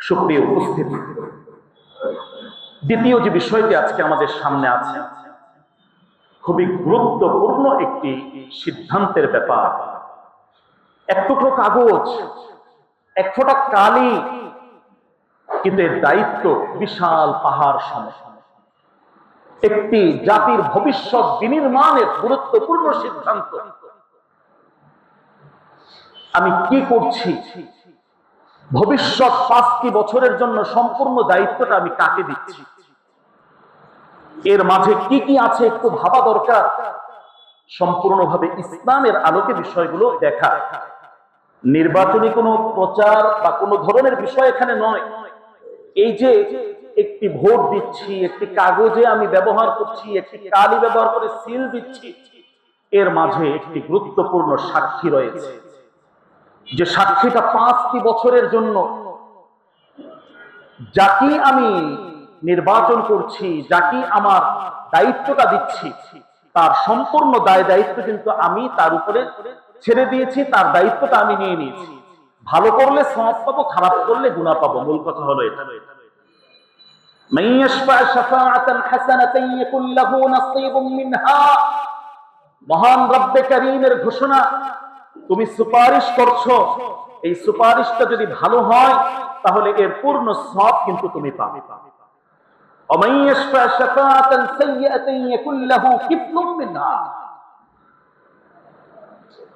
সুপ্রিয় উপস্থিতি, দ্বিতীয় যে বিষয়টি আজকে আমাদের সামনে আছে, খুবই গুরুত্বপূর্ণ একটি সিদ্ধান্তের ব্যাপার। এক টুকরো কাগজ, এক ফোঁটা কালি, কিন্তু এর দায়িত্ব বিশাল পাহাড় সম। একটি জাতির ভবিষ্যৎ বিনির্মাণের গুরুত্বপূর্ণ সিদ্ধান্ত। আমি কি করছি, ভবিষ্যৎ 5টি বছরের জন্য সম্পূর্ণ দায়িত্বটা আমি কাকে দিচ্ছি, এর মাঝে কি কি আছে একটু ভাবা দরকার। সম্পূর্ণভাবে ইসলামের আলোকে বিষয়গুলো দেখা। নির্বাচনী কোনো প্রচার বা কোনো ধরনের বিষয় এখানে নয়। এই যে একটি ভোট দিচ্ছি, একটি কাগজে আমি ব্যবহার করছি, একটি কালি ব্যবহার করে সিল দিচ্ছি, এর মাঝে একটি গুরুত্বপূর্ণ সাক্ষী রয়েছে, যে সাক্ষীটা 5টি বছরের জন্য। যাকে আমি নির্বাচন করছি, যাকে আমার দায়িত্বটা দিচ্ছি, তার সম্পূর্ণ দায় দায়িত্ব কিন্তু আমি তার উপরে ছেড়ে দিয়েছি, তার দায়িত্বটা আমি নিয়ে নিয়েছি। ভালো করলে সওয়াব পাবো, খারাপ করলে গুনাহ পাবো। মূল কথা হলো এটা। মহান রব্বে কারীমের ঘোষণা, তুমি সুপারিশ করছো, এই সুপারিশটা যদি ভালো হয় তাহলে এর পূর্ণ সওয়াব কিন্তু তুমি পাবে।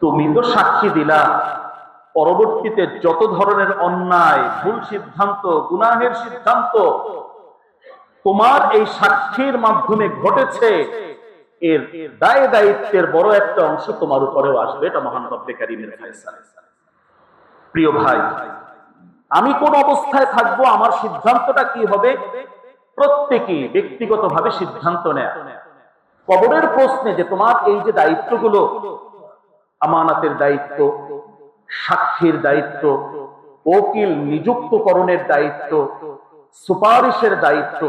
তুমি তো সাক্ষী দিলা, পরবর্তীতে যত ধরনের অন্যায়, ভুল সিদ্ধান্ত, গুনাহের সিদ্ধান্ত তোমার এই সাক্ষীর মাধ্যমে ঘটেছে, এর দায় দায়িত্বের বড় একটা অংশ তোমার উপরেও আসবে। এটা মহান রব্বে কারীমের ফয়সালা। প্রিয় ভাই, আমি কোন অবস্থায় থাকবো, আমার সিদ্ধান্তটা কি হবে, প্রত্যেকেই ব্যক্তিগতভাবে সিদ্ধান্ত নেয়। কবরের প্রশ্নে যে তোমার এই যে দায়িত্বগুলো, আমানতের দায়িত্ব, সাক্ষীর দায়িত্ব, ওকিল নিযুক্তকরণের দায়িত্ব, সুপারিশের দায়িত্ব,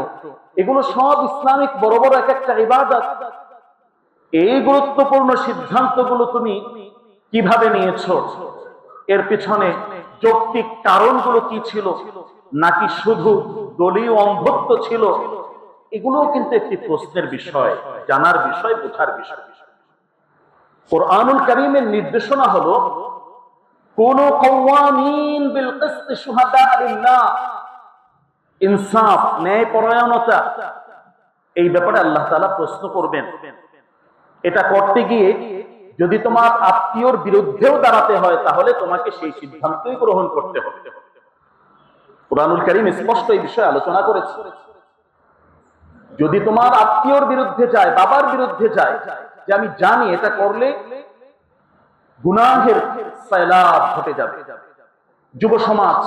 এগুলো সব ইসলামিক বড় বড় এক একটা ইবাদত। এই গুরুত্বপূর্ণ সিদ্ধান্তগুলো তুমি কিভাবে নিয়েছো, এর পিছনে যৌক্তিক কারণগুলো কি ছিল, নাকি শুধু দলীয় অন্ধত্ব ছিল, এগুলোও কিন্তু একটি প্রশ্নের বিষয়, জানার বিষয়, বোঝার বিষয়। কোরআনুল কারীমের নির্দেশনা হলো, কুনু কাওয়ামিন বিল কিসত শুহাদা লিল্লাহ। ইনসাফ, ন্যায়পরায়ণতা, এই ব্যাপারে আল্লাহ তাআলা প্রশ্ন করবেন। এটা করতে গিয়ে যদি তোমার আত্মীয়র বিরুদ্ধেও দাঁড়াতে হয়, তাহলে তোমাকে সেই সিদ্ধান্তই গ্রহণ করতে হবে। কুরআনুল কারীম স্পষ্ট এই বিষয়ে আলোচনা করেছে। যদি তোমার আত্মীয়র বিরুদ্ধে যায়, বাবার বিরুদ্ধে যায়, যে আমি জানি এটা করলে গুনাহের সয়লাব ঘটে যাবে, যুব সমাজ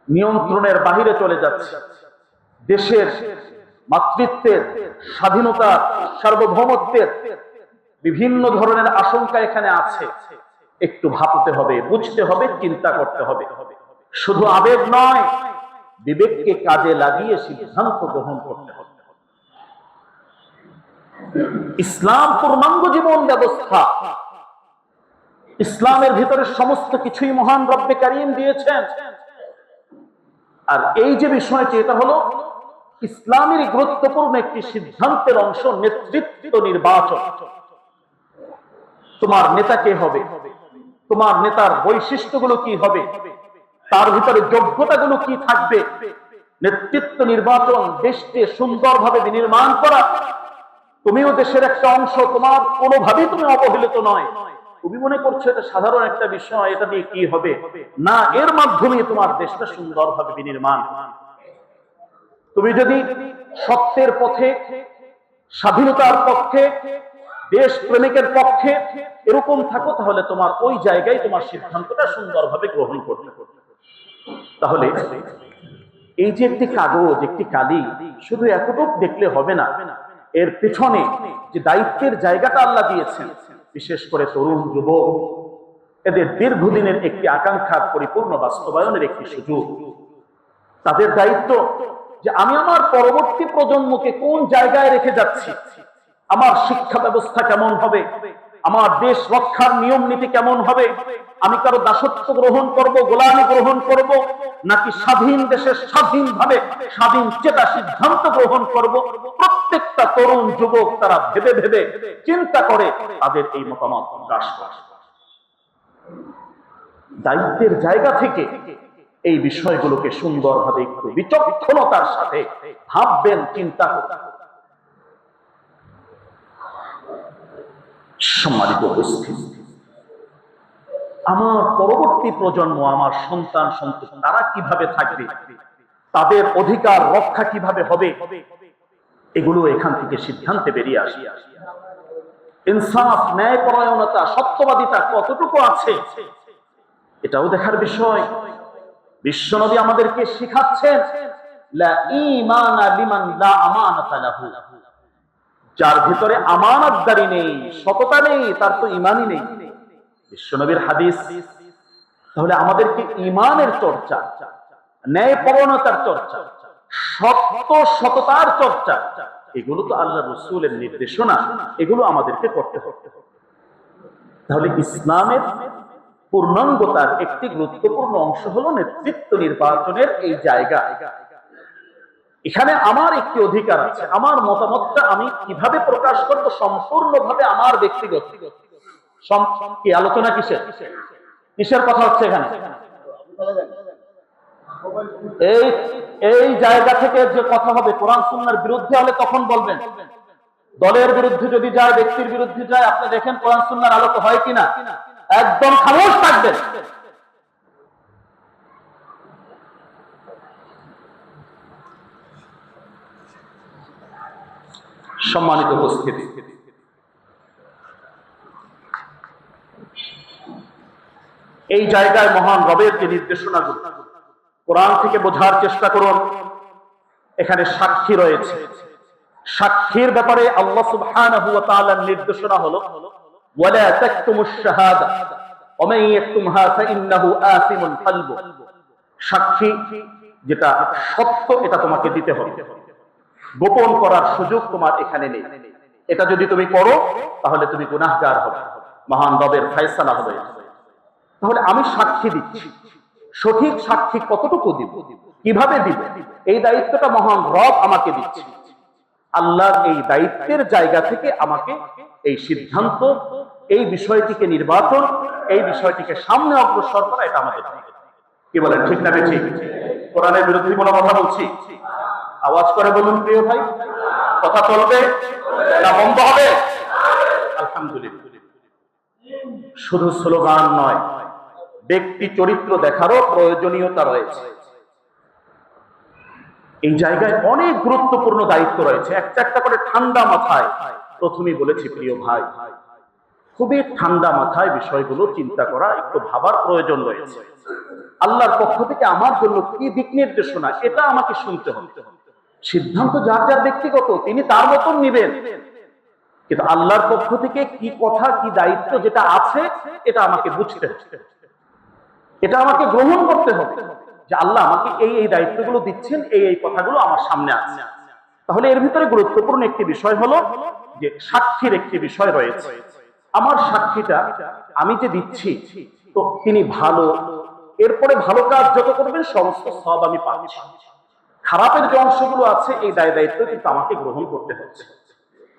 নিয়ন্ত্রণের বাহিরে চলে যাচ্ছে, দেশের মাতৃত্বের, স্বাধীনতার, সার্বভৌমত্বের বিভিন্ন ধরনের আশঙ্কা এখানে আছে, একটু ভাবতে হবে, বুঝতে হবে, চিন্তা করতে হবে। শুধু আবেগ নয়, বিবেককে কাজে লাগিয়ে সিদ্ধান্ত গ্রহণ করতে হবে। ইসলাম পূর্ণাঙ্গ জীবন ব্যবস্থা। ইসলামের ভিতরে সমস্ত কিছুই মহান রব্বে কারীম দিয়েছেন। আর এই যে বিষয়টি, এটা হলো ইসলামের গুরুত্বপূর্ণ একটি সিদ্ধান্তের অংশ, নেতৃত্ব নির্বাচন। তোমার নেতা কে হবে, তোমার নেতার বৈশিষ্ট্যগুলো কি হবে, তার ভিতরে যোগ্যতাগুলো কি থাকবে। নেতৃত্ব নির্বাচন, দেশকে সুন্দরভাবে বিনির্মাণ করা। তুমিও দেশের একটা অংশ, তোমার কোনোভাবেই তুমি অবহেলিত নয়। তুমি মনে করছো এটা সাধারণ একটা বিষয়, এটা দিয়ে কি হবে, না, এর মাধ্যমে তোমার দেশটা সুন্দরভাবে বিনির্মাণ। তুমি যদি সত্যের পথে, স্বাধীনতার পক্ষে, দেশ প্রেমিকের পক্ষে এরকম থাকো, তাহলে তোমার ওই জায়গায় তোমার সিদ্ধান্তটা সুন্দরভাবে গ্রহণ করতে হবে। তাহলে এই যে একটি কাগজ, একটি কালি, শুধু এতটুকু দেখলে হবে না, এর পেছনে যে দায়িত্বের জায়গাটা আল্লাহ দিয়েছেন, বিশেষ করে তরুণ যুবক, এদের দীর্ঘদিনের একটি আকাঙ্ক্ষার পরিপূর্ণ বাস্তবায়নের একটি সুযোগ। তাদের দায়িত্ব যে আমি আমার পরবর্তী প্রজন্মকে কোন জায়গায় রেখে যাচ্ছি, আমার শিক্ষা ব্যবস্থা কেমন হবে, আমার দেশ রক্ষার নিয়ম নীতি কেমন হবে, আমি কারো দাসত্ব গ্রহণ করব, গোলামি গ্রহণ করব, নাকি স্বাধীন দেশে স্বাধীনভাবে স্বাধীন চেতা সিদ্ধান্ত গ্রহণ করব। প্রত্যেকটা তরুণ যুবক তারা ভেবে ভেবে চিন্তা করে তাদের এই মতামত প্রকাশ করে। দায়িত্বের জায়গা থেকে এই বিষয়গুলোকে সুন্দরভাবে একটু বিচক্ষণতার সাথে ভাববেন, চিন্তা করবেন। সম্মানিত উপস্থিতি, আমার পরবর্তী প্রজন্ম, আমার সন্তান সন্ততি তারা কিভাবে থাকবে, তাদের অধিকার রক্ষা কিভাবে হবে, এগুলো এখান থেকে সিদ্ধান্তে বেরিয়ে আসে। ইনসাফ, ন্যায়পরায়ণতা, সত্যবাদিতা কতটুকু আছে এটাও দেখার বিষয়। বিশ্বনবী আমাদেরকে শিখাচ্ছেন, লা ঈমানা লিমান লা আমানাতা লাহু, যার ভিতরে আমানতদারি নেই, সততা নেই, তার তো ঈমানই নেই। বিশ্বনবীর হাদিস। তাহলে আমাদেরকে ঈমানের চর্চা, ন্যায়পরায়ণতার চর্চা, সততার চর্চা, এগুলো তো আল্লাহ রাসূলের নির্দেশনা, এগুলো আমাদেরকে করতে হবে। তাহলে ইসলামের পূর্ণাঙ্গতার একটি গুরুত্বপূর্ণ অংশ হলো নেতৃত্ব নির্বাচনের এই জায়গা। এখানে আমার একটি অধিকার আছে, আমার মতামতটা আমি কিভাবে প্রকাশ করব সম্পূর্ণভাবে আমার ব্যক্তিগত। কি আলোচনা কিসের কথা হচ্ছে এখানে? এই জায়গা থেকে যে কথা হবে কোরআন সুন্নাহর বিরুদ্ধে হলে তখন বলবেন। দলের বিরুদ্ধে যদি যায়, ব্যক্তির বিরুদ্ধে যায়, আপনি দেখেন কোরআন সুন্নাহর আলোকে হয় কিনা, একদম খামোশ থাকবেন। সম্মানিত উপস্থিতি, এই জায়গায় মহান রবের যে নির্দেশনাগুলো কোরআন থেকে বোঝার চেষ্টা করুন। এখানে সাক্ষী রয়েছে, সাক্ষীর ব্যাপারে আল্লাহ সুবহানাহু ওয়া তাআলার নির্দেশনা হলো ওয়ালা তাকতুমুশ শাহাদা ওয়া মান ইয়াকতুমহা ফাইন্নাহু আসিমুন কলবু। সাক্ষী যেটা সত্য এটা তোমাকে দিতে হবে, গোপন করার সুযোগ তোমার এখানে নেই। এটা যদি তুমি করো তাহলে তুমি গুনাহগার হবে, মহান রবের ফয়সালা হবে। তাহলে আমি সাক্ষী দিচ্ছি, সঠিক সাক্ষী কতটুকু দিব, কিভাবে দিব, এই দায়িত্বটা মহান রব আমাকে দিচ্ছে। আল্লাহর এই দায়িত্বের জায়গা থেকে আমাকে এই সিদ্ধান্ত, এই বিষয়টিকে নির্বাচন, এই বিষয়টিকে সামনে অগ্রসর করা, এটা আমাদের। কি বলেন, ঠিক না ঠিক? কোরআনের বিরুদ্ধে কোনো কথা বলছি? আওয়াজ করে বলুন প্রিয় ভাই, কথা চলবে না বন্ধ হবে? আলহামদুলিল্লাহ। শুধু স্লোগান নয়, ব্যক্তি চরিত্র দেখারও প্রয়োজনীয়তা রয়েছে। এই জায়গায় অনেক গুরুত্বপূর্ণ দায়িত্ব রয়েছে, একটা একটা করে ঠান্ডা মাথায়। প্রথমেই বলেছি প্রিয় ভাই, খুবই ঠান্ডা মাথায় বিষয়গুলো চিন্তা করা, একটু ভাবার প্রয়োজন রয়েছে। আল্লাহর পক্ষ থেকে আমার জন্য কি দিক নির্দেশনা, এটা আমাকে শুনতে হবে। সিদ্ধান্ত যার যার ব্যক্তিগত, তিনি তার মতন নিবেন, কিন্তু আল্লাহর পক্ষ থেকে কি কথা, কি দায়িত্ব যেটা আছে, এটা আমাকে বুঝতে হবে, এটা আমাকে গ্রহণ করতে হবে যে আল্লাহ আমাকে এই এই দায়িত্বগুলো দিচ্ছেন, এই এই কথাগুলো আমার সামনে আছে। তাহলে এর ভিতরে গুরুত্বপূর্ণ একটি বিষয় হলো যে সাক্ষীর একটি বিষয় রয়েছে। আমার সাক্ষীটা আমি যে দিচ্ছি, তো তিনি ভালো, এরপরে ভালো কাজ যত করবেন সমস্ত সব আমি পাচ্ছি। খারাপের যে অংশগুলো আছে, এই দায় দায়িত্ব কিন্তু আমাকে গ্রহণ করতে হচ্ছে।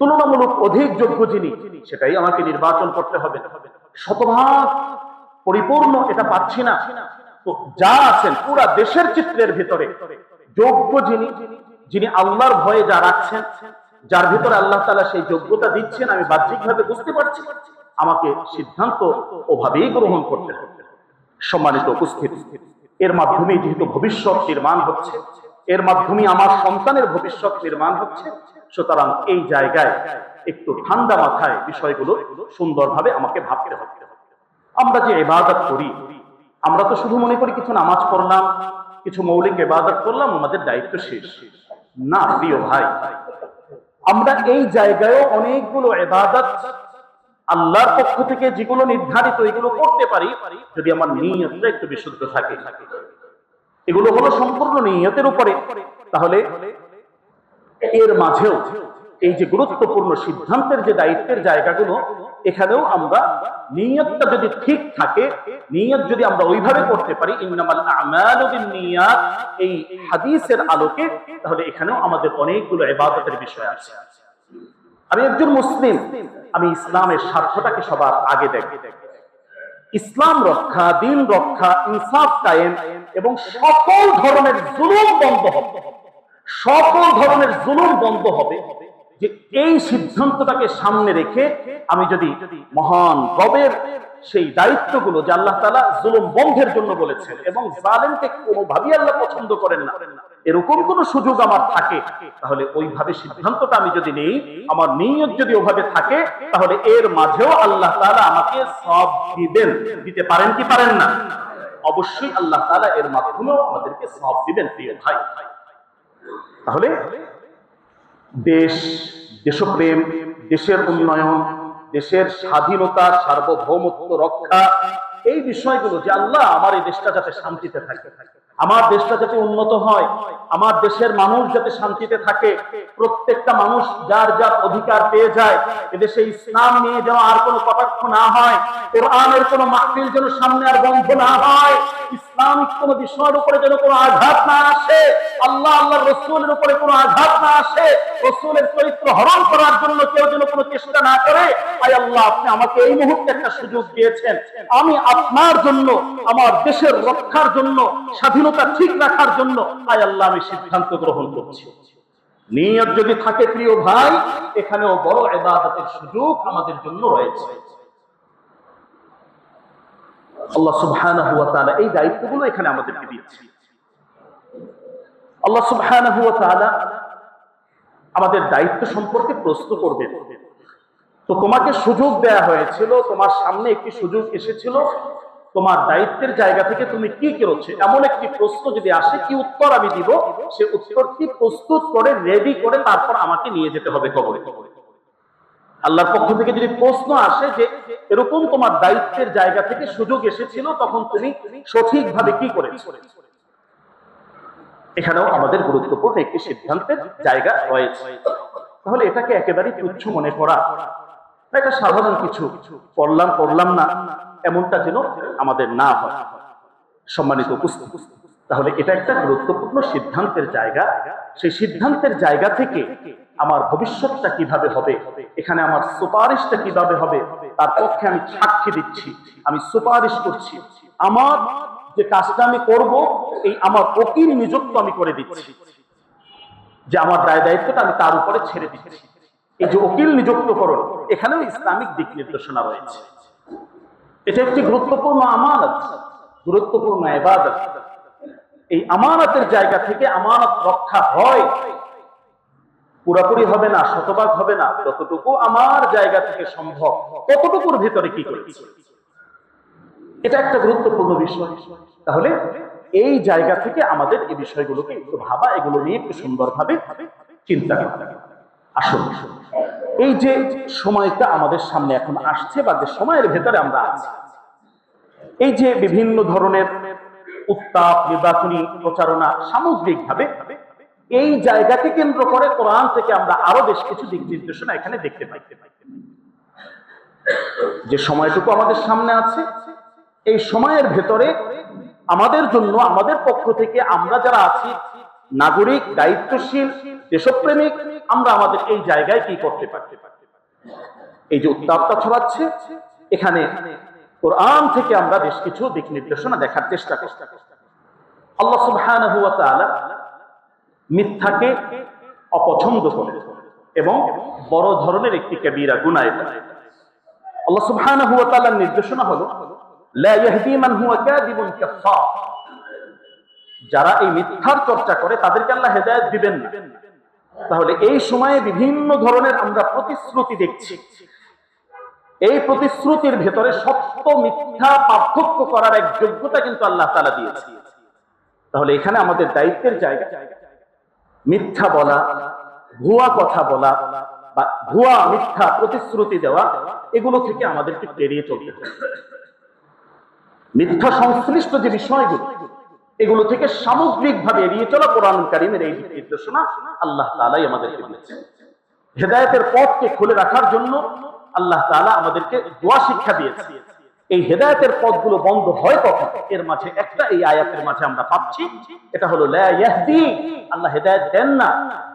তুলনামূলক অধিক যোগ্য যিনি, সেটাই আমাকে নির্বাচন করতে হবে। শতভাগ পরিপূর্ণ এটা পাচ্ছি না, তো যা আছেন পুরা দেশের চিত্রের ভিতরে যোগ্য যিনি, যিনি আল্লাহর ভয়ে যা রাখছেন, যার ভিতরে আল্লাহ তাআলা সেই যোগ্যতা দিচ্ছেন, আমি বাহ্যিকভাবে বুঝতে পারছি, আমাকে সিদ্ধান্ত ওভাবেই গ্রহণ করতে হবে। সম্মানিত উপস্থিতি, এর মাধ্যমে যেহেতু ভবিষ্যৎ নির্মাণ হচ্ছে, এর মাধ্যমে আমার সন্তানের ভবিষ্যৎ নির্মাণ হচ্ছে, সুতরাং এই জায়গায় একটু ঠান্ডা মাথায় বিষয়গুলো সুন্দরভাবে আমাকে ভাবতে হবে। আমরা যে ইবাদত করি, আমরা তো শুধু মনে করি কিছু নামাজ পড়লাম, কিছু মৌলিক ইবাদত করলাম, আমাদের দায়িত্ব শেষ। না প্রিয় ভাই, আমরা এই জায়গায়ও অনেকগুলো ইবাদত আল্লাহর পক্ষ থেকে যেগুলো নির্ধারিত, এগুলো করতে পারি যদি আমার নিয়তটা একটু বিশুদ্ধ থাকে। এগুলো হলো সম্পূর্ণ নিয়তের উপরে। তাহলে এর মাঝেও এই যে গুরুত্বপূর্ণ সিদ্ধান্তের যে দায়িত্বের জায়গাগুলো, এখানেও আমরা নিয়তটা যদি ঠিক থাকে, নিয়ত যদি আমরা ওইভাবে করতে পারি, ইন্নামাল আমালু বিন্নিয়াত, এই হাদিসের আলোকে, তাহলে এখানেও আমাদের অনেকগুলো ইবাদতের বিষয় আছে। আমি একজন মুসলিম, আমি ইসলামের স্বার্থটাকে সবার আগে দেখি। ইসলাম রক্ষা, দিন রক্ষা, ইনসাফ কায়েম এবং সকল ধরনের জুলুম বন্ধ হবে, সকল ধরনের জুলুম বন্ধ হবে, যে এই সিদ্ধান্তটাকে সামনে রেখে আমি যদি মহান রবের সেই দায়িত্বগুলো, যে আল্লাহ তাআলা জুলুম বন্ধের জন্য বলেছেন এবং জালেমকে কোনোভাবেই আল্লাহ পছন্দ করেন না, এরকম কোন সুযোগ আমার থাকে, তাহলে ওইভাবে সিদ্ধান্তটা আমি যদি নেই, আমার নিয়ত যদি ওভাবে থাকে, তাহলে এর মাঝেও আল্লাহ তাআলা আমাকে সওয়াব দিবেন। দিতে পারেন কি পারেন না? অবশ্যই আল্লাহ তাআলা এর মাধ্যমেও আমাদেরকে সওয়াব দিবেন প্রিয় ভাই। তাহলে দেশ, দেশপ্রেম, দেশের উন্নয়ন, দেশের স্বাধীনতা, সার্বভৌমত্ব রক্ষা, এই বিষয়গুলো, যে আল্লাহ আমার এই দেশটা যাতে শান্তিতে থাকে, আমার দেশটা যাতে উন্নত হয়, আমার দেশের মানুষ যাতে শান্তিতে থাকে, প্রত্যেকটা মানুষ যার যার অধিকার পেয়ে যায়, এদেশে ইসলাম নিয়ে যেন আর কোনো কটাক্ষ না হয়, কোরআনের কোনো মাহফিল যেন সামনে আর বন্ধ না হয়, ইসলামিক কোনো বিষয়ের উপরে যেন কোনো আঘাত না আসে, আল্লাহ আল্লাহর রাসূলের উপরে কোনো আঘাত না আসে, রাসূলের চরিত্র হরণ করার জন্য কেউ যেন কোনো চেষ্টা না করে। আয় আল্লাহ, আপনি আমাকে এই মুহূর্তে একটা সুযোগ দিয়েছেন, আমি আপনার জন্য, আমার দেশের রক্ষার জন্য, স্বাধীনতা ঠিক রাখার জন্য, আয় আল্লাহ আমি সিদ্ধান্ত গ্রহণ করছি। নিয়ত যদি থাকে প্রিয় ভাই, এখানেও বড় ইবাদতের সুযোগ আমাদের জন্য রয়েছে। আল্লাহ সুবহানাহু ওয়া তাআলা এই দায়িত্বগুলো এখানে আমাদেরকে দিচ্ছেন। আল্লাহ সুবহানাহু ওয়া তাআলা আমাদের দায়িত্ব সম্পর্কে প্রশ্ন করবেন। তো তোমাকে সুযোগ দেয়া হয়েছিল, তোমার সামনে একটি সুযোগ এসেছিল, তোমার দায়িত্বের জায়গা থেকে তুমি কি করেছো, এমন একটি প্রশ্ন যদি আসে, কি উত্তর আমি দিব, সে উত্তরটি প্রস্তুত করে রেডি করে তারপর আমাকে নিয়ে যেতে হবে কবরে। আল্লাহর পক্ষ থেকে যদি প্রশ্ন আসে যে এরকম তোমার দায়িত্বের জায়গা থেকে সুযোগ এসেছিল, তখন তুমি সঠিকভাবে কি করেছো, এখানেও আমাদের গুরুত্বপূর্ণ একটি সিদ্ধান্তের জায়গা রয়েছে। তাহলে এটাকে একেবারে তুচ্ছ মনে করা, এটা সাধারণ কিছু, করলাম না, এমনটা যেন আমাদের না হয়। সম্মানিত উপস্থিতি, তাহলে এটা একটা গুরুত্বপূর্ণ সিদ্ধান্তের জায়গা। সেই সিদ্ধান্তের জায়গা থেকে আমার ভবিষ্যৎটা কিভাবে হবে, এখানে আমার সুপারিশটা কিভাবে হবে, তার পক্ষে আমি সাক্ষী দিচ্ছি, আমি সুপারিশ করছি, আমার যে কাজটা আমি করব, এই আমার ওকিল নিযুক্ত আমি করে দিচ্ছি, যে আমার দায় দায়িত্বটা আমি তার উপরে ছেড়ে দিচ্ছি। এই যে উকিল নিযুক্ত করুন, এখানেও ইসলামিক দিক নির্দেশনা রয়েছে। এটা একটি গুরুত্বপূর্ণ আমানত, গুরুত্বপূর্ণ ইবাদত। এই আমানতের জায়গা থেকে আমানত রক্ষা হয়, পুরোপুরি হবে না, শতভাগ হবে না, যতটুকু আমার জায়গা থেকে সম্ভব, ততটুকুর ভিতরে কি করেছি, এটা একটা গুরুত্বপূর্ণ বিষয়। তাহলে এই জায়গা থেকে আমাদের এই বিষয়গুলোকে একটু ভাবা, এগুলো নিয়ে একটু সুন্দরভাবে চিন্তা করা। আসুন, এই যে সময়টা আমাদের সামনে এখন আসছে, বা যে সময়ের ভেতরে আমরা আছি, এই যে বিভিন্ন ধরনের উত্তাপ, নির্বাচনী প্রচারণা, সামগ্রিকভাবে এই জায়গাকে কেন্দ্র করে কোরআন থেকে আমরা আরো বেশ কিছু দিক নির্দেশনা এখানে দেখতে পাই। যে সময়টুকু আমাদের সামনে আছে, এই সময়ের ভেতরে আমাদের জন্য, আমাদের পক্ষ থেকে, আমরা যারা আছি নাগরিক, দায়িত্বশীল, দেশপ্রেমিক, আমরা আমাদের এই জায়গায় কি করতে পারি। এই যে উত্তাপটা ছড়াচ্ছে, এখানে কোরআন থেকে আমরা বেশ কিছু দিক নির্দেশনা দেখার চেষ্টা করি। আল্লাহ সুবহানাহু ওয়া তাআলা মিথ্যাকে অপছন্দ করেন এবং বড় ধরনের একটি কবিরা গুনাহ এটা। আল্লাহ সুবহানাহু ওয়া তাআলার নির্দেশনা হলো লা ইয়াহদি মান হুয়া কাযিবুন কাফফার, যারা এই মিথ্যার চর্চা করে তাদেরকে আল্লাহ হেদায়েত দিবেন না। তাহলে এই সময়ে বিভিন্ন ধরনের আমরা প্রতিশ্রুতি দেখছি, এই প্রতিশ্রুতির ভেতরে সত্য মিথ্যা পার্থক্য করার এক যোগ্যতা কিন্তু আল্লাহ তাআলা দিয়েছে। তাহলে এখানে আমাদের দায়িত্বের জায়গা, মিথ্যা বলা, ভুয়া কথা বলা বা ভুয়া মিথ্যা প্রতিশ্রুতি দেওয়া, এগুলো থেকে আমাদেরকে এড়িয়ে চলতে হবে। মিথ্যা সংশ্লিষ্ট যে বিষয়গুলো, এগুলো থেকে সামগ্রিকভাবে এড়িয়ে চলা কোরআন কারীমের এই নির্দেশনা আল্লাহ তাআলাই আমাদেরকে দিয়েছেন। হেদায়েতের পথকে খুলে রাখার জন্য আল্লাহ তাআলা আমাদেরকে দোয়া শিক্ষা দিয়েছে। এই হেদায়েতের পথগুলো বন্ধ হয় কখন? এর মাঝে একটা এই আয়াতের মাঝে আমরা পাচ্ছি, এটা হলো লা ইয়াহদি, আল্লাহ হেদায়েত দেন না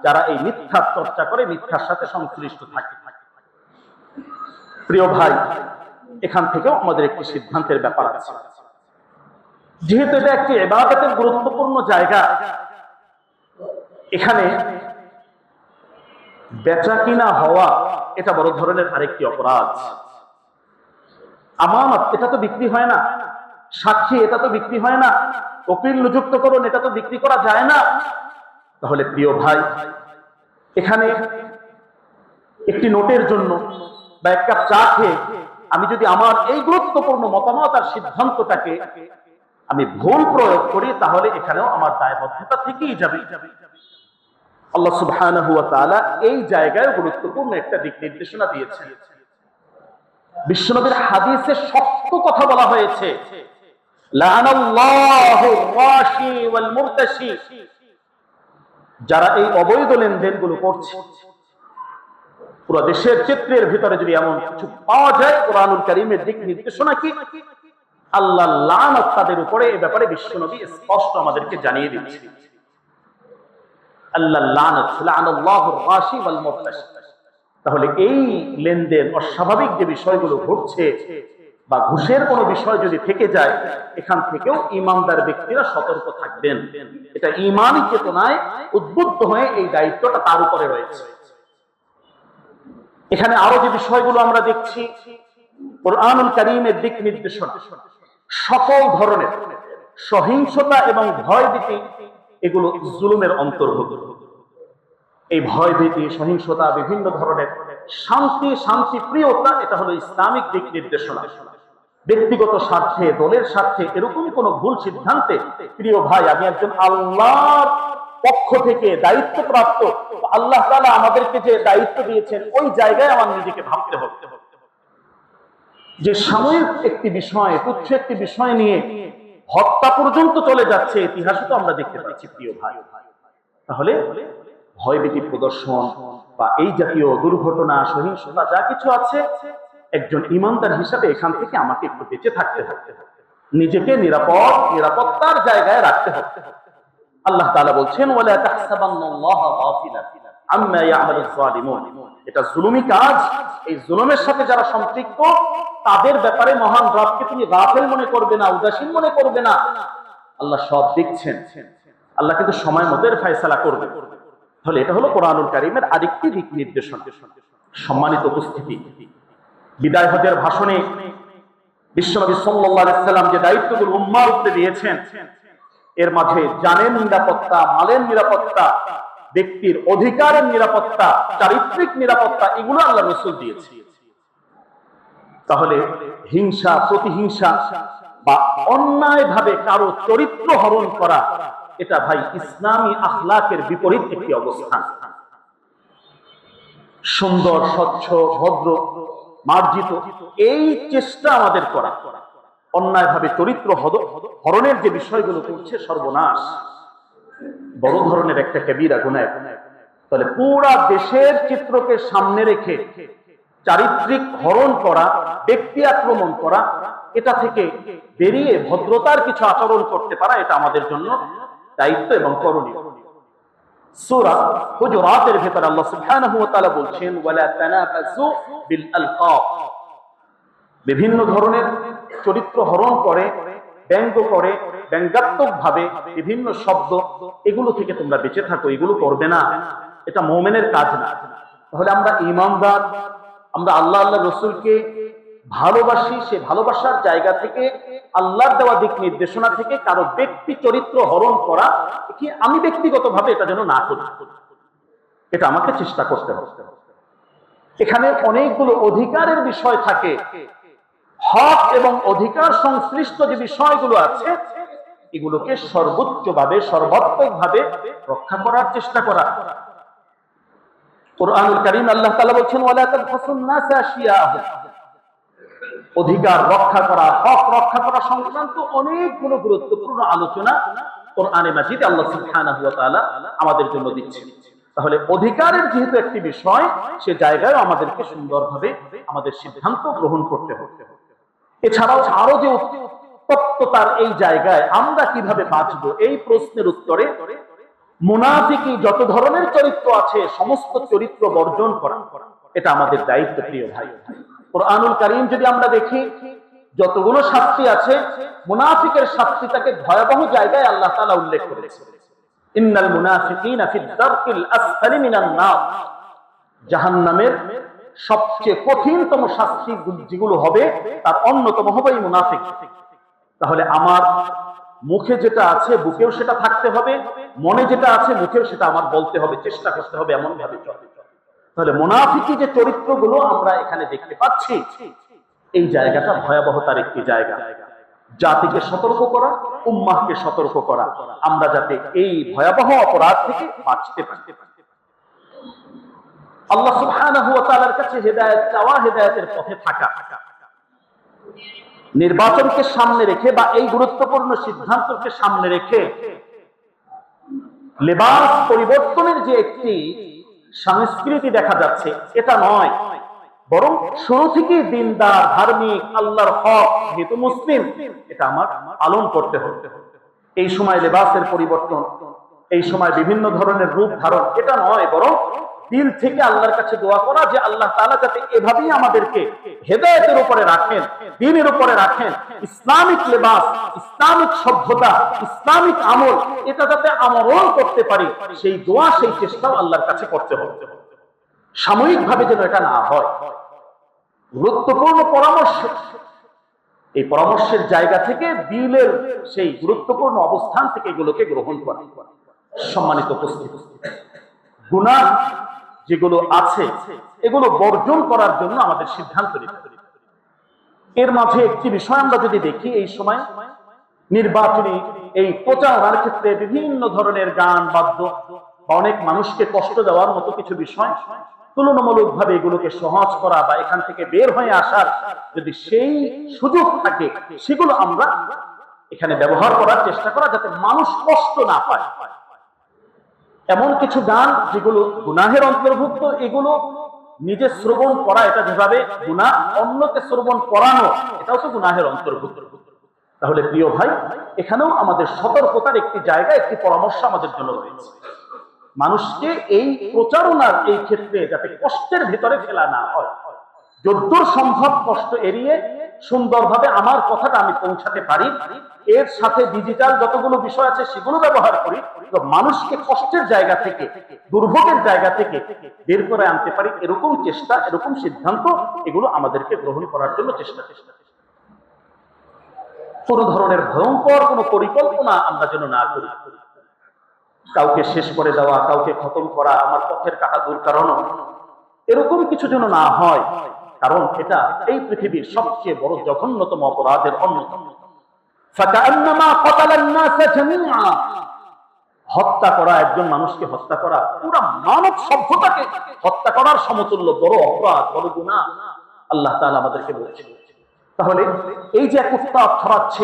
যারা এই মিথ্যার চর্চা করে, মিথ্যার সাথে সংশ্লিষ্ট থাকে। প্রিয় ভাই, এখান থেকেও আমাদের একটি সিদ্ধান্তের ব্যাপার আছে। যেহেতু এটা একটি ইবাদতের গুরুত্বপূর্ণ জায়গা, এখানে বেচা কিনা হওয়া এটা বড় ধরনের আরেকটি অপরাধ। আমানত এটা তো বিক্রি হয় না, সাক্ষী এটা তো বিক্রি হয় না, উকিল নিযুক্ত করুন এটা তো বিক্রি করা যায় না। তাহলে প্রিয় ভাই, এখানে একটি নোটের জন্য বা এক কাপ চা খেয়ে আমি যদি আমার এই গুরুত্বপূর্ণ মতামত আর সিদ্ধান্তটাকে আমি ভুল প্রয়োগ করি, তাহলে এখানেও আমার দায়বদ্ধতা থেকেই যাবে। আল্লাহ সুবহানাহু ওয়া তাআলা এই জায়গায় গুরুত্বপূর্ণ একটা দিক নির্দেশনা দিয়েছেন। বিশ্বনবীর হাদিসে শক্ত কথা বলা হয়েছে, লাআনাল্লাহু রাশি ওয়াল মুরতাশি, যারা এই অবৈধ লেনদেনগুলো করছে। পুরো দেশের চিত্রের ভিতরে যদি এমন কিছু পাওয়া যায়, কোরআনুল কারীমের দিক নির্দেশনা কি, আল্লাহ লানত তাদের উপরে। এই ব্যাপারে বিশ্বনবী স্পষ্ট আমাদেরকে জানিয়ে দিচ্ছেন, আল্লাহ লানত, লাআনাল্লাহু রাশি ওয়াল মুরতাশি। তাহলে এই লেনদেন অস্বাভাবিক যে বিষয়গুলো ঘটছে বা ঘুষের কোনো বিষয় যদি থেকে যায়, এখান থেকেও ঈমানদার ব্যক্তিরা সতর্ক থাকবেন। এটা ঈমানি চেতনায় উদ্বুদ্ধ হয়ে এই দায়িত্বটা তার উপরে রয়েছে। এখানে আরো যে বিষয়গুলো আমরা দেখছি, কোরআনুল কারীমের দিক নির্দেশনা, সকল ধরনের সহিংসতা এবং ভয়ভীতি এগুলো জুলুমের অন্তর্ভুক্ত। এই ভয়ভীতি, সহিংসতা, বিভিন্ন ধরনের শান্তি প্রিয়তা, এটা হলো ইসলামিক দিক নির্দেশনা। ব্যক্তিগত স্বার্থে, দলের স্বার্থে এরকম কোন ভুল সিদ্ধান্তে, প্রিয় ভাই, আমি একজন আল্লাহর পক্ষ থেকে দায়িত্বপ্রাপ্ত, আল্লাহ তাআলা আমাদেরকে যে দায়িত্ব দিয়েছেন ওই জায়গায় আমার নিজেকে ভাবতে হবে। যে সাময়িক একটি বিষয়, তুচ্ছ একটি বিষয় নিয়ে হত্যা পর্যন্ত চলে যাচ্ছে, ইতিহাসে তো আমরা দেখতে পাচ্ছি প্রিয় ভাই। তাহলে ভয়ভীতি প্রদর্শন বা এই জাতীয় দুর্ঘটনা, সহিংসতা যা কিছু আছে, একজন ঈমানদার হিসাবে এখান থেকে আমাকে একটু বেঁচে থাকতে হবে, নিজেকে নিরাপত্তার জায়গায় রাখতে হবে। আল্লাহ তাআলা বলছেন, ওয়ালা তাহসাবান্নাল্লাহা গাফিলান আম্মা ইয়ামালুজ জালিমুন, এটা জুলুমি কাজ, এই জুলুমের সাথে যারা সম্পৃক্ত তাদের ব্যাপারে মহান রবকে তুমি গাফিল মনে করবে না, উদাসীন মনে করবে না। আল্লাহ সব দেখছেন, আল্লাহ কিন্তু সময় মতো এর ফয়সালা করবে। তাহলে এটা হলো কোরআনুল কারীমের আরেকটি দিক নির্দেশনা। সম্মানিত উপস্থিতি, বিদায় হজের ভাষণে বিশ্বনবী সাল্লাল্লাহু আলাইহি সাল্লাম যে দায়িত্বগুলো উম্মার উপরে দিয়েছেন, এর মাঝে জানের নিরাপত্তা, মালের নিরাপত্তা, ব্যক্তির অধিকারের নিরাপত্তা, চারিত্রিক নিরাপত্তা, এগুলো আল্লাহ রাসূল দিয়েছেন। তাহলে হিংসা, প্রতিহিংসা বা অন্যায় ভাবে কারো চরিত্র হরণ করা, এটা ভাই ইসলামী আখলাকের বিপরীত একটি অবস্থান। সুন্দর, স্বচ্ছ, ভদ্র, মার্জিত এই চেষ্টা আমাদের করা, অন্যায় ভাবে চরিত্র হরণের যে বিষয়গুলো করছে, সর্বনাশ, বড় ধরনের একটা কবিরা গুনাহ। তাহলে পুরা দেশের চিত্রকে সামনে রেখে চারিত্রিক হরণ করা, ব্যক্তি আক্রমণ করা, এটা থেকে বেরিয়ে ভদ্রতার কিছু আচরণ করতে পারা, এটা আমাদের জন্য দায়িত্ব এবং করণীয়। সূরা হুজুরাতের ভেতরে আল্লাহ সুবহানাহু ওয়া তাআলা বলছেন, ওয়ালা তানাবাযু বিল আলকাব, বিভিন্ন ধরনের চরিত্র হরণ করে, ব্যঙ্গ করে, ব্যঙ্গাত্মক ভাবে বিভিন্ন শব্দ, এগুলো থেকে তোমরা বেঁচে থাকো, এগুলো করবে না, এটা মুমিনের কাজ না। তাহলে আমরা ঈমানদার, আমরা আল্লাহ রাসূলকে ভালোবাসি, সে ভালোবাসার জায়গা থেকে, আল্লাহর দেওয়া দিক নির্দেশনা থেকে কারো ব্যক্তি চরিত্র হরণ করা, কি আমি ব্যক্তিগতভাবে এটা যেন না করি, এটা আমাকে চেষ্টা করতে হবে। এখানে অনেকগুলো অধিকারের বিষয় থাকে, হক এবং অধিকার সংশ্লিষ্ট যে বিষয়গুলো আছে, এগুলোকে সর্বোচ্চভাবে, সর্বাত্মকভাবে রক্ষা করার চেষ্টা করা। কোরআনুল কারীম আল্লাহ তাআলা বলেন, ওয়ালা তাবখাসুন নাসা আশিয়াহুম, অধিকার রক্ষা করা, হক রক্ষা করা সংক্রান্ত অনেকগুলো গুরুত্বপূর্ণ আলোচনা কোরআনে মাজিদে আল্লাহ সুবহানাহু ওয়া তাআলা আমাদের জন্য দিচ্ছেন। তাহলে অধিকারের যেহেতু একটি বিষয়, সে জায়গায় আমাদেরকে সুন্দরভাবে আমাদের সিদ্ধান্ত গ্রহণ করতে হবে। এছাড়াও আরো যে উত্তপ্ততার এই জায়গায় আমরা কিভাবে বাঁচবো, এই প্রশ্নের উত্তরে মুনাফিকি যত ধরনের চরিত্র আছে সমস্ত চরিত্র বর্জন করা, এটা আমাদের দায়িত্ব প্রিয় ভাই। কুরআনুল কারীম যদি আমরা দেখি, যতগুলো শাস্তি আছে, মুনাফিকের শাস্তিটাকে ভয়াবহ জায়গায় আল্লাহ তাআলা উল্লেখ করেছেন। ইন্নাল মুনাফিকিনা ফিদ দারকিল আসফালি মিনান নার, জাহান্নামের সবচেয়ে কঠিনতম শাস্তি যেগুলো হবে তার অন্যতম হবে এই মুনাফিক। তাহলে আমার মুখে যেটা আছে বুকেও সেটা থাকতে হবে, মনে যেটা আছে মুখেও সেটা আমার বলতে হবে, চেষ্টা করতে হবে এমন ভাবে চলতে। তাহলে মুনাফিকি যে চরিত্রগুলো আমরা এখানে দেখতে পাচ্ছি, এই জায়গাটা ভয়াবহতার একটি জায়গা। জাতিকে সতর্ক করা, উম্মাহকে সতর্ক করা, আমরা যাতে এই ভয়াবহ অপরাধ থেকে বাঁচতে পারি। আল্লাহ সুবহানাহু ওয়া তাআলার কাছে হেদায়েত চাওয়া, হেদায়েতের পথে থাকা, নির্বাচনকে সামনে রেখে বা এই গুরুত্বপূর্ণ সিদ্ধান্তকে সামনে রেখে লেবাস পরিবর্তনের যে একটি সংস্কৃতি দেখা যাচ্ছে, এটা নয়, বরং শুরু থেকেই দিনদার, ধার্মিক, আল্লাহর হক, যেহেতু মুসলিম, এটা আমার পালন করতে হবে। এই সময় লেবাসের পরিবর্তন, এই সময় বিভিন্ন ধরনের রূপ ধারণ, এটা নয়, বরং দিল থেকে আল্লাহর কাছে দোয়া করা যে আল্লাহ তাআলা যাতে এভাবেই আমাদেরকে হেদায়েতের উপরে রাখেন, দ্বীনের উপরে রাখেন, ইসলামিক লেবাস, ইসলামিক সভ্যতা, ইসলামিক আমল, এটা যাতে আমরণ করতে পারি, সেই দোয়া, সেই চেষ্টাও আল্লাহর কাছে করতে হবে। সাময়িকভাবে যেন এটা না হয়। গুরুত্বপূর্ণ পরামর্শ, এই পরামর্শের জায়গা থেকে দিলের সেই গুরুত্বপূর্ণ অবস্থান থেকে এগুলোকে গ্রহণ করা। সম্মানিত উপস্থিতি, গুনাহ যেগুলো আছে এগুলো বর্জন করার জন্য আমাদের সিদ্ধান্ত নিতে হবে। এর মাঝে একটি বিষয় আমরা যদি দেখি, এই সময় নির্বাচনী এই প্রচারণার ক্ষেত্রে বিভিন্ন ধরনের গান, বাদ্য বা অনেক মানুষকে কষ্ট দেওয়ার মতো কিছু বিষয়, তুলনামূলকভাবে এগুলোকে সহজ করা বা এখান থেকে বের হয়ে আসার যদি সেই সুযোগ থাকে, সেগুলো আমরা এখানে ব্যবহার করার চেষ্টা করা, যাতে মানুষ কষ্ট না পায়। এমন কিছু গান যেগুলো গুনাহের অন্তর্ভুক্ত, এগুলো নিজে শ্রবণ করা, এটা যেভাবে গুনাহ, অন্যকে শ্রবণ করানো, এটাও তো গুনাহের অন্তর্ভুক্ত। তাহলে প্রিয় ভাই, এখানেও আমাদের সতর্কতার একটি জায়গা, একটি পরামর্শ আমাদের জন্য রয়েছে। মানুষকে এই প্রচারণার এই ক্ষেত্রে যাতে কষ্টের ভিতরে ফেলা না হয়, যতদূর সম্ভব কষ্ট এড়িয়ে সুন্দরভাবে আমার কথাটা আমি পৌঁছাতে পারি, এর সাথে ডিজিটাল যতগুলো বিষয় আছে সেগুলো ব্যবহার করি, তো মানুষকে কষ্টের জায়গা থেকে, দুর্ভোগের জায়গা থেকে বের করে আনতে পারি, এরকম চেষ্টা, এরকম সিদ্ধান্ত এগুলো আমাদেরকে গ্রহণ করার জন্য চেষ্টা। কোন ধরনের ভয়ঙ্কর কোন পরিকল্পনা আমরা যেন না করি, কাউকে শেষ করে দেওয়া, কাউকে খতম করা, আমার পথের কাটা দূর করানো, এরকম কিছু যেন না হয়। কারণ এটা এই পৃথিবীর সবচেয়ে বড় জঘন্যতম অপরাধের অন্যতম। হত্যা করা, একজন মানুষকে হত্যা করা, পুরো মানব সভ্যতাকে হত্যা করার সমতুল্য বড় অপরাধ, বড় গুনাহ আল্লাহ তাআলা আমাদেরকে বলেছেন। তাহলে এই যে এক উত্তাপ ছড়াচ্ছে,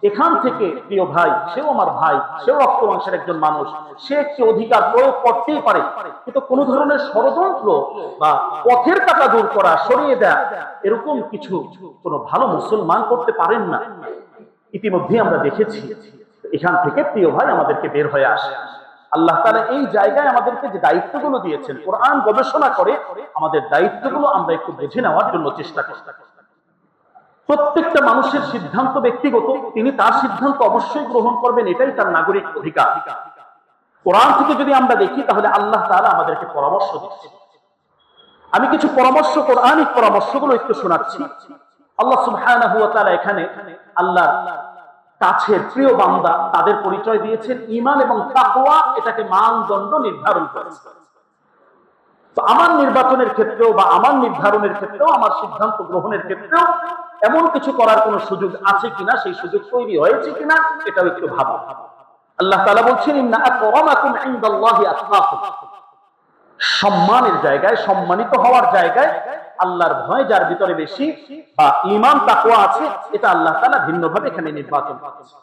এখান থেকে প্রিয় ভাই, সেও আমার ভাই, সেও রক্ত মাংসের একজন মানুষ, সে একটি অধিকার প্রয়োগ করতেই পারে, কিন্তু কোন ধরনের ষড়যন্ত্র বা পথের কাটা দূর করা, সরিয়ে দেয়া, এরকম কিছু কোন ভালো মুসলমান করতে পারেন না। ইতিমধ্যে আমরা দেখেছি। এখান থেকে প্রিয় ভাই আমাদেরকে বের হয়ে আসে। আল্লাহ তাআলা এই জায়গায় আমাদেরকে যে দায়িত্বগুলো দিয়েছেন, কোরআন গবেষণা করে আমাদের দায়িত্বগুলো আমরা একটু বুঝে নেওয়ার জন্য চেষ্টা করি। প্রত্যেকটা মানুষের সিদ্ধান্ত ব্যক্তিগত, তিনি তার সিদ্ধান্ত অবশ্যই গ্রহণ করবেন, এটাই তার নাগরিক অধিকার। কোরআন থেকে যদি আমরা দেখি, তাহলে আল্লাহ তাআলা আমাদেরকে পরামর্শ দিচ্ছেন। আমি কিছু পরামর্শ, কোরআনিক পরামর্শগুলো একটু শোনাচ্ছি। আল্লাহ সুবহানাহু ওয়া তাআলা এখানে আল্লাহর কাছের প্রিয় বান্দা, তাদের পরিচয় দিয়েছেন। ঈমান এবং তাকওয়া এটাকে মানদণ্ড নির্ধারণ করেছে। তো আমার নির্বাচনের ক্ষেত্রেও বা আমার নির্ধারণের ক্ষেত্রেও, আমার সিদ্ধান্ত গ্রহণের ক্ষেত্রেও এমন কিছু করার কোন সুযোগ আছে কিনা, সেই সুযোগ তৈরি হয়েছে কিনা, এটাও একটু ভাবো। আল্লাহ তাআলা বলছেন, ইন্না আকরামাকুম ইনদাল্লাহি আতকাকুম, সম্মানের জায়গায়, সম্মানিত হওয়ার জায়গায় আল্লাহর ভয় যার ভিতরে বেশি বা ঈমান তাকওয়া আছে, এটা আল্লাহ তাআলা ভিন্নভাবে এখানে নির্বাচন করেছেন।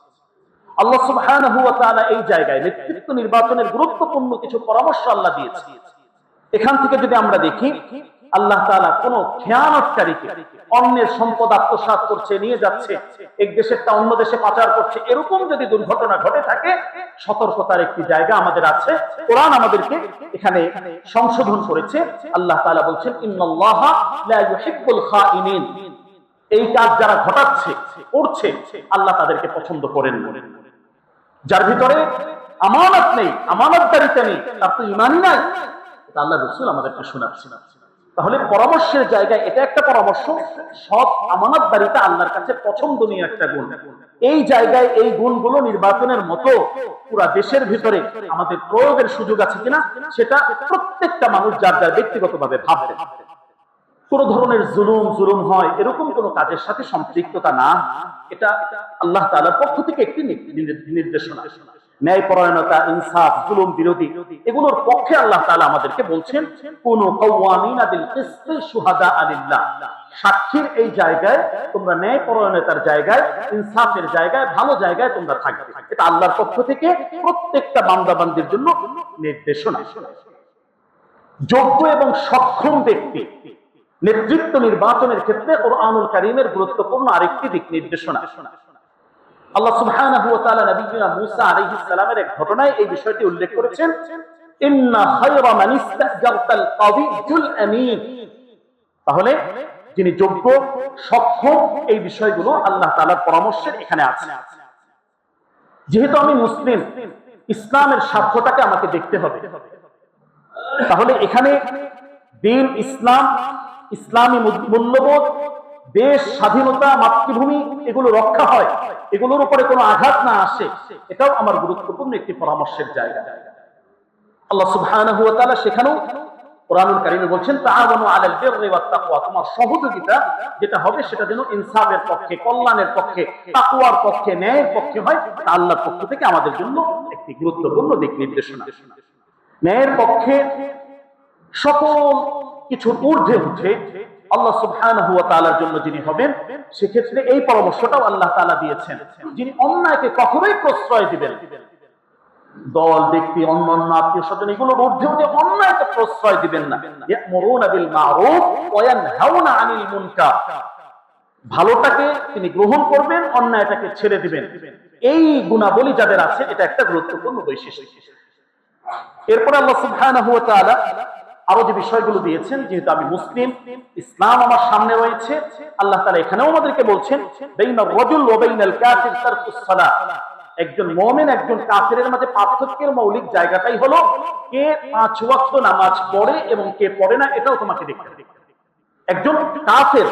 আল্লাহ সুবহানাহু ওয়া তাআলা এই জায়গায় নেতৃত্ব নির্বাচনের গুরুত্বপূর্ণ কিছু পরামর্শ আল্লাহ দিয়েছেন। এখান থেকে যদি আমরা দেখি, আল্লাহ তাআলা কোন খেয়ানতকারীকে অন্যের সম্পদ আত্মসাৎ করছে, নিয়ে যাচ্ছে, এক দেশেরটা অন্য দেশে পাচার করছে, এরকম যদি দুর্ঘটনা ঘটে থাকে, সতর্কতার একটি জায়গা আমাদের আছে। কোরআন আমাদেরকে এখানে সংশোধন করেছে। আল্লাহ তাআলা বলছেন, ইন্নাল্লাহা লা ইউহিব্বুল খাইনিন। এই কাজ যারা ঘটাচ্ছে, করছে, আল্লাহ তাদেরকে পছন্দ করেন না। যার ভিতরে আমানত নেই, আমানতদারিতা নেই, তার তো ঈমানই নাই। আল্লাহ রাসূল আমাদেরকে শোনাচ্ছেন। তাহলে পরামর্শের জায়গায় এটা একটা পরামর্শ, সৎ আমানতদারিতা আল্লাহর কাছে পছন্দনীয় একটা গুণ। এই জায়গায় এই গুণগুলো নির্বাচনের মতো পুরা দেশের ভিতরে আমাদের প্রয়োগের সুযোগ আছে কিনা, সেটা প্রত্যেকটা মানুষ যার যার ব্যক্তিগতভাবে ভাববে। কোন ধরনের জুলুম হয় এরকম কোন কাজের সাথে সম্পৃক্ততা না, এটা আল্লাহ তাআলার পক্ষ থেকে একটি নির্দেশনা। ন্যায়পরায়ণতা, ইনসাফ, জুলুম বিরোধী, এগুলোর পক্ষে আল্লাহ তাআলা আমাদেরকে বলছেন, কুনু কাওয়ামিনা বিল কিসতি শুহাদা লিল্লাহ। সাক্ষীর এই জায়গায় তোমরা ন্যায়পরায়ণতার জায়গায়, ইনসাফের জায়গায়, ভালো জায়গায় তোমরা থাকবে। এটা আল্লাহর পক্ষ থেকে প্রত্যেকটা বান্দাবান্দির জন্য নির্দেশনা। যোগ্য এবং সক্ষম ব্যক্তি নেতৃত্ব নির্বাচনের ক্ষেত্রে কুরআনুল কারীমের গুরুত্বপূর্ণ আরেকটি দিক নির্দেশনা। আল্লাহ সুবহানাহু ওয়া তাআলা নবী মুসা আলাইহিস সালামের এক ঘটনায় এই বিষয়টি উল্লেখ করেছেন, ইন্না খায়রা মান ইসতাজারতাল কাওয়িয়্যুল আমিন। তাহলে যিনি যোগ্য, সক্ষম, এই বিষয়গুলো আল্লাহ তাআলার পরামর্শের এখানে আছে। যেহেতু আমি মুসলিম, ইসলামের স্বার্থটাকে আমাকে দেখতে হবে। তাহলে এখানে দ্বীন ইসলাম, ইসলামী মূল্যবোধ, দেশ স্বাধীনতা, মাতৃভূমি, এগুলো রক্ষা হয়, এগুলোর উপরে কোনো আঘাত না আসে, এটাও আমার গুরুত্বপূর্ণ একটি পরামর্শের জায়গা। আল্লাহ সুবহানাহু ওয়া তাআলা সেখানেও কোরআনুল কারীমে বলছেন, তাআওয়ানু আলাল বিররি ওয়াত তাকওয়া। তোমার সহযোগিতা যেটা হবে সেটা যেন ইনসাফের পক্ষে, কল্যাণের পক্ষে, তাকওয়ার পক্ষে, ন্যায়ের পক্ষে হয়। তা আল্লাহর পক্ষ থেকে আমাদের জন্য একটি গুরুত্বপূর্ণ দিক নির্দেশনা। ন্যায়ের পক্ষে সকল কিছুর ঊর্ধ্বে উঠে আল্লাহ সুবহানাহু ওয়া তাআলার জন্য যিনি হবেন, সেক্ষেত্রে এই পরামর্শটাও আল্লাহ তাআলা দিয়েছেন, যিনি অন্যায়কে কখনোই প্রশ্রয় দিবেন। দল, ব্যক্তি, অন্যান্য আত্মীয় স্বজন, এগুলোর ঊর্ধ্বে উঠে অন্যায়কে প্রশ্রয় দিবেন না। ইয়ামুরুনা বিল মারুফ ওয়া ইয়ানহাউনা আনিল মুনকার। ভালোটাকে তিনি গ্রহণ করবেন, অন্যায়টাকে ছেড়ে দিবেন। এই গুণাবলী যাদের আছে, এটা একটা গুরুত্বপূর্ণ বৈশিষ্ট্য। এরপরে আল্লাহ সুবহানাহু ওয়া তাআলা আরো যে বিষয়গুলো দিয়েছেন, যেহেতু আমি মুসলিম, ইসলাম আমার সামনে রয়েছে, আল্লাহ তাআলা এখানেও আমাদেরকে বলছেন, বাইনার রাজুল ওয়া বাইনাল কাফির তারকুস সালাহ। একজন মুমিন, একজন কাফিরের মাঝে পার্থক্যের মৌলিক জায়গাটাই হলো কে 5 ওয়াক্ত নামাজ পড়ে এবং কে পড়ে না, এটাও তোমাকে দেখতে হবে। একজন কাফের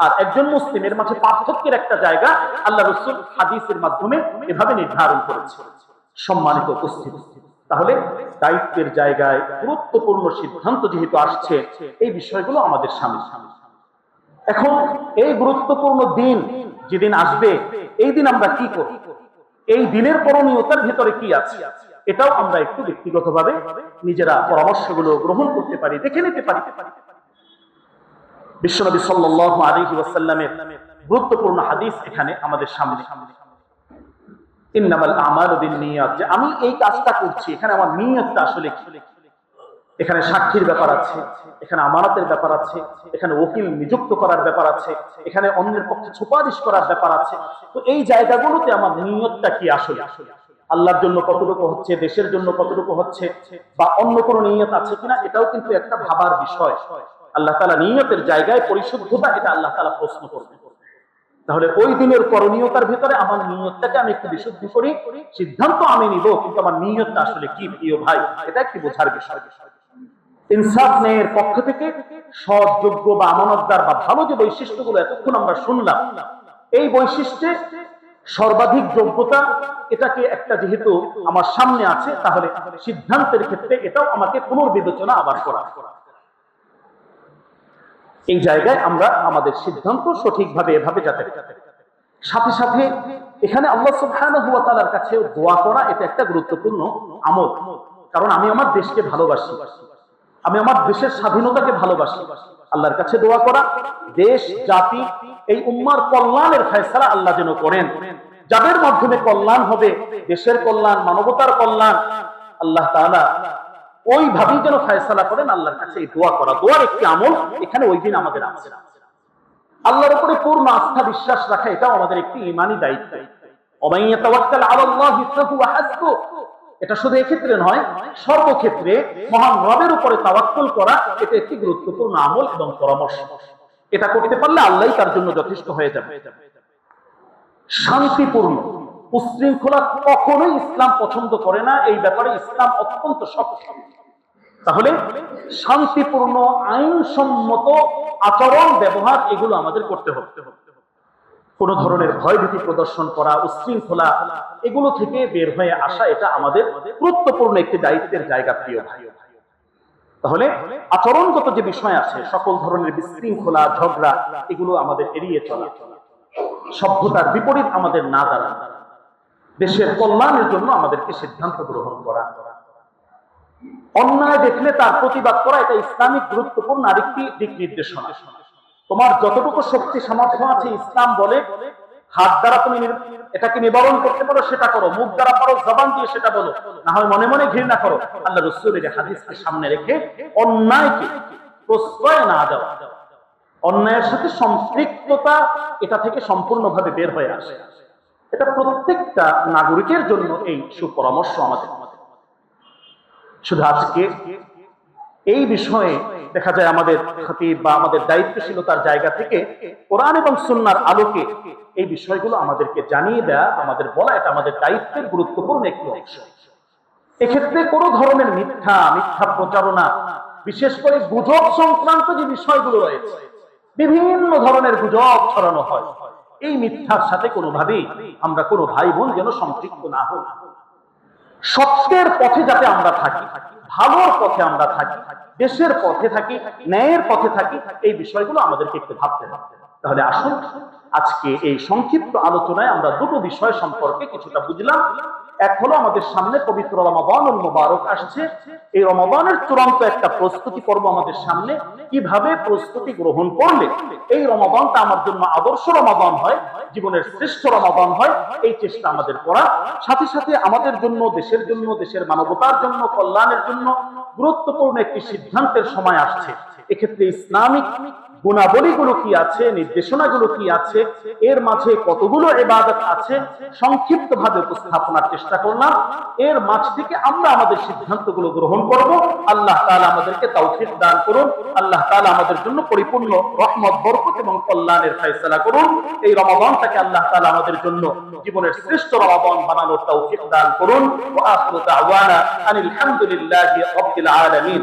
আর একজন মুসলিমের মাঝে পার্থক্যের একটা জায়গা আল্লাহ রাসূল হাদিসের মাধ্যমে এভাবে নির্ধারণ করেছেন। সম্মানিত উপস্থিতি, তাহলে দায়িত্বের জায়গায় গুরুত্বপূর্ণ সিদ্ধান্ত যেহেতু আসছে, এই বিষয়গুলো আমাদের সামনে। এখন এই গুরুত্বপূর্ণ দিন যেদিন আসবে, এই দিন আমরা কি করব, এই দিনের করণীয়তার ভিতরে কি আছে, এটাও আমরা একটু ব্যক্তিগতভাবে নিজেরা পরামর্শগুলো গ্রহণ করতে পারি, দেখে নিতে পারি। বিশ্বনবী সাল্লাল্লাহু আলাইহি ওয়াসাল্লামের গুরুত্বপূর্ণ হাদিস এখানে আমাদের সামনে, ইন্নামাল আমালু বিন্নিয়াত, যে আমি এই কাজটা করছি, এখানে আমার নিয়তটা আসলে কি। এখানে সাক্ষীর ব্যাপার আছে, এখানে আমানতের ব্যাপার আছে, এখানে ওকিল নিযুক্ত করার ব্যাপার আছে, এখানে অন্যের পক্ষে সুপারিশ করার ব্যাপার আছে। তো এই জায়গাগুলোতে আমার নিয়তটা কি, আসলে আল্লাহর জন্য কতটুকু হচ্ছে, দেশের জন্য কতটুকু হচ্ছে, বা অন্য কোনো নিয়ত আছে কিনা, এটাও কিন্তু একটা ভাবার বিষয়। আল্লাহ তাআলা নিয়তের জায়গায় পরিশুদ্ধতা, এটা আল্লাহ তাআলা প্রশ্ন করবেন। তাহলে ওই দিনের করণীয়তার ভিতরে আমার নিয়তটাকে আমি একটু বিশুদ্ধ করি, সিদ্ধান্ত আমি নিব, কিন্তু আমার নিয়তটা আসলে কি, প্রিয় ভাই, এটা একটি বোঝার বিষয়। ইনসাফ ন্যায়ের পক্ষ থেকে সৎ, যোগ্য বা আমানতদার বা ভালো যে বৈশিষ্ট্যগুলো এতক্ষণ আমরা শুনলাম, এই বৈশিষ্ট্যে সর্বাধিক যোগ্যতা, এটাকে একটা যেহেতু আমার সামনে আছে, তাহলে সিদ্ধান্তের ক্ষেত্রে এটাও আমাকে পুনর্বিবেচনা আবার করা। এই জায়গায় আমরা আমাদের সিদ্ধান্ত সঠিকভাবে এভাবে যাতে, সাথে সাথে এখানে আল্লাহ সুবহানাহু ওয়া তাআলার কাছে দোয়া করা, এটা একটা গুরুত্বপূর্ণ আমল। কারণ আমি আমার দেশকে ভালোবাসি, আমি আমার দেশের স্বাধীনতাকে ভালোবাসি। আল্লাহর কাছে দোয়া করা, দেশ, জাতি, এই উম্মার কল্যাণের ফয়সালা আল্লাহ যেন করেন, যাদের মাধ্যমে কল্যাণ হবে, দেশের কল্যাণ, মানবতার কল্যাণ, আল্লাহ তাআলা ওইভাবেই যেন ফয়সালা করেন। আল্লাহর কাছে এই দোয়া করা, দোয়ার একটি আমল এখানে ওই দিন আমাদের আছে। আল্লাহর উপরে পূর্ণ আস্থা বিশ্বাস রাখা, এটাও আমাদের একটি ঈমানি দায়িত্ব। ওমান ইয়াতাওয়াক্কাল আলাল্লাহি ফাহুয়া হাসবুহ, এটা শুধু এক্ষেত্রে নয়, সর্বক্ষেত্রে মহান রবের উপরে তাওয়াক্কুল করা, এটা একটি গুরুত্বপূর্ণ আমল এবং পরামর্শ। এটা করতে পারলে আল্লাহই তার জন্য যথেষ্ট হয়ে যাবে। শান্তিপূর্ণ, উশৃঙ্খলা কখনোই ইসলাম পছন্দ করে না, এই ব্যাপারে ইসলাম অত্যন্ত শক্ত। তাহলে শান্তিপূর্ণ, আইনসম্মত আচরণ, ব্যবহার, এগুলো আমাদের করতে হবে। কোন ধরনের ভয়ভীতি প্রদর্শন করা, উশৃঙ্খলা, এগুলো থেকে বের হয়ে আসা, এটা আমাদের গুরুত্বপূর্ণ একটি দায়িত্বের জায়গা, প্রিয় ভাই। তাহলে আচরণগত যে বিষয় আছে, সকল ধরনের বিশৃঙ্খলা, ঝগড়া, এগুলো আমাদের এড়িয়ে চলা, সভ্যতার বিপরীত আমাদের না দাঁড়ানো, দেশের কল্যাণের জন্য আমাদেরকে সিদ্ধান্ত গ্রহণ করা, অন্যায় দেখলে তার প্রতিবাদ করা, এটা ইসলামিক গুরুত্বপূর্ণ আরেকটি দিক নির্দেশনা। তোমার যতটুকু শক্তি সামর্থ্য আছে, ইসলাম বলে হাত দ্বারা তুমি এটাকে নিবারণ করতে পারো, সেটা করো, মুখ দ্বারা পারো, জবান দিয়ে সেটা বলো, না হয় মনে মনে ঘৃণা করো। আল্লাহ রাসূলের হাদিসকে সামনে রেখে অন্যায়কে প্রশ্রয় না দেওয়া, অন্যায়ের সাথে সম্পৃক্ততা, এটা থেকে সম্পূর্ণভাবে বের হয়ে আসে। এটা প্রত্যেকটা নাগরিকের জন্য এই সুপরামর্শ আমাদের। শুধু আজকে এই বিষয়ে দেখা যায় আমাদের খতিব বা আমাদের দায়িত্বশীলতার জায়গা থেকে কোরআন এবং সুন্নাহর আলোকে এই বিষয়গুলো আমাদেরকে জানিয়ে দেয়া, আমাদের বলা, এটা আমাদের দায়িত্বের গুরুত্বপূর্ণ একটি অংশ। এক্ষেত্রে কোন ধরনের মিথ্যা প্রচারণা, বিশেষ করে গুজব সংক্রান্ত যে বিষয়গুলো রয়েছে, বিভিন্ন ধরনের গুজব ছড়ানো হয়, এই মিথ্যার সাথে কোনোভাবেই আমরা কোনো ভাই বোন যেন সম্পৃক্ত না হই। সত্যের পথে যাতে আমরা থাকি, ভালোর পথে আমরা থাকি, দেশের পথে থাকি, ন্যায়ের পথে থাকি, এই বিষয়গুলো আমাদেরকে একটু ভাবতে হবে। তাহলে আসুন আজকে এই সংক্ষিপ্ত আলোচনায় আমরা দুটো বিষয় সম্পর্কে কিছুটা বুঝলাম। এক হলো আমাদের সামনে পবিত্র রমাদানুল মুবারক আসছে, এই রমাদানের চূড়ান্ত একটা প্রস্তুতি পর্ব আমাদের সামনে। কিভাবে প্রস্তুতি গ্রহণ করলে এই রমাদানটা আমার জন্য আদর্শ রমাদান হয়, জীবনের শ্রেষ্ঠ রমাদান হয়, এই চেষ্টা আমাদের করা। সাথে সাথে আমাদের জন্য, দেশের জন্য, দেশের মানবতার জন্য, কল্যাণের জন্য গুরুত্বপূর্ণ একটি সিদ্ধান্তের সময় আসছে। এক্ষেত্রে ইসলামিক গুণাবলীগুলো কি আছে, নির্দেশনাগুলো কি আছে, এর মাঝে কতগুলো ইবাদত আছে, সংক্ষিপ্ত ভাবে উপস্থাপনার চেষ্টা করলাম। এর মাঝ থেকে আমরা আমাদের সিদ্ধান্তগুলো গ্রহণ করব। আল্লাহ তাআলা আমাদেরকে তৌফিক দান করুন। আল্লাহ তাআলা আমাদের জন্য পরিপূর্ণ রহমত, বরকত এবং কল্যাণের ফয়সালা করুন। এই রমাদানটাকে আল্লাহ তাআলা আমাদের জন্য জীবনের শ্রেষ্ঠ রমাদান বানানোর তৌফিক দান করুন। ওয়া আখিরু দাওয়ানা আনিল হামদুলিল্লাহি রাব্বিল আলামিন।